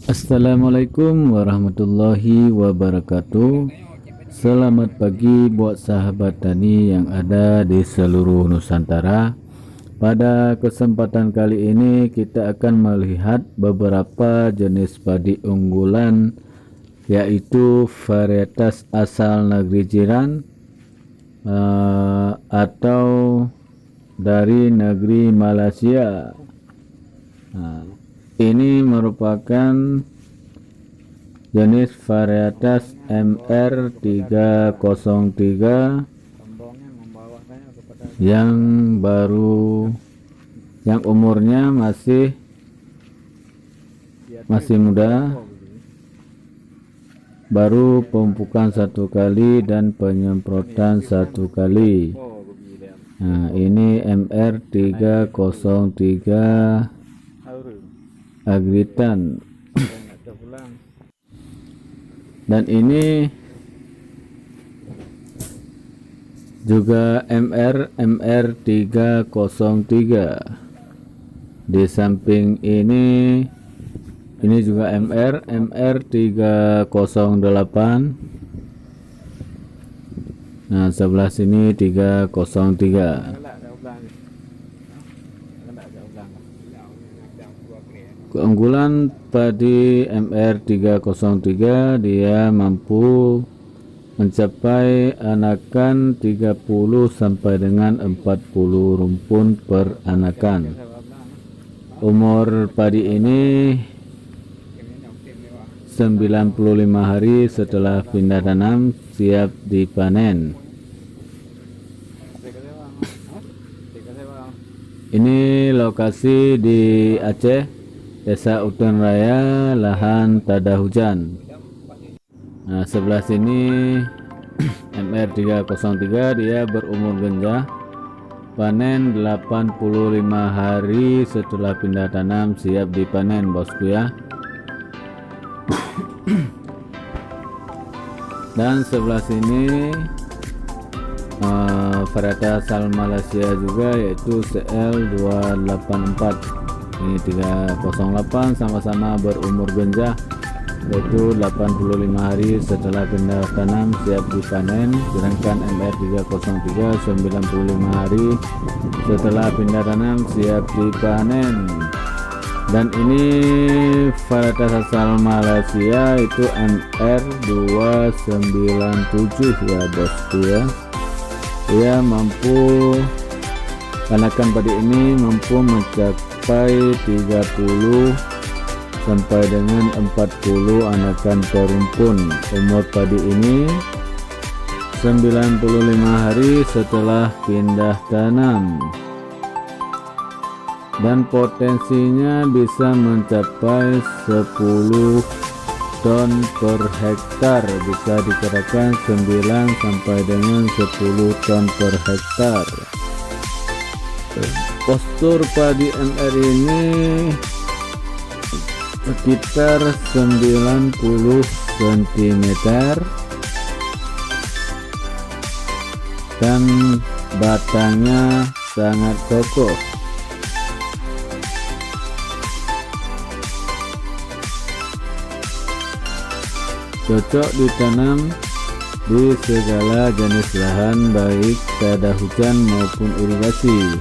Assalamualaikum warahmatullahi wabarakatuh. Selamat pagi buat sahabat tani yang ada di seluruh Nusantara. Pada kesempatan kali ini kita akan melihat beberapa jenis padi unggulan, yaitu varietas asal negeri jiran atau dari negeri Malaysia. Ini merupakan jenis varietas MR303 yang baru, yang umurnya masih muda, baru pemupukan 1 kali dan penyemprotan 1 kali. Nah, ini MR303 Agritan. Dan ini juga MR303. Di samping ini juga MR308. Nah, sebelah sini 303. Keunggulan padi MR303, dia mampu mencapai anakan 30 sampai dengan 40 rumpun per anakan. Umur padi ini 95 hari setelah pindah tanam, siap dipanen. Ini lokasi di Aceh, Desa Utan Raya, lahan tada hujan. Nah, sebelah sini MR303, dia berumur genjah, panen 85 hari setelah pindah tanam, siap dipanen bosku ya. Dan sebelah sini varietas asal Malaysia juga, yaitu CL284. Ini 308, sama-sama berumur genjah, yaitu 85 hari setelah pindah tanam, siap dipanen. Sedangkan MR303 95 hari setelah pindah tanam, siap dipanen. Dan ini varietas asal Malaysia, itu MR297 ya bosku ya. Dia mampu, anakan padi ini mampu mencapai 30 sampai dengan 40 anakan per rumpun. Umur padi ini 95 hari setelah pindah tanam, dan potensinya bisa mencapai 10 ton per hektar. Bisa dikatakan 9 sampai dengan 10 ton per hektar. Postur padi MR ini sekitar 90 cm dan batangnya sangat kokoh. Cocok ditanam di segala jenis lahan, baik tada hujan maupun irigasi.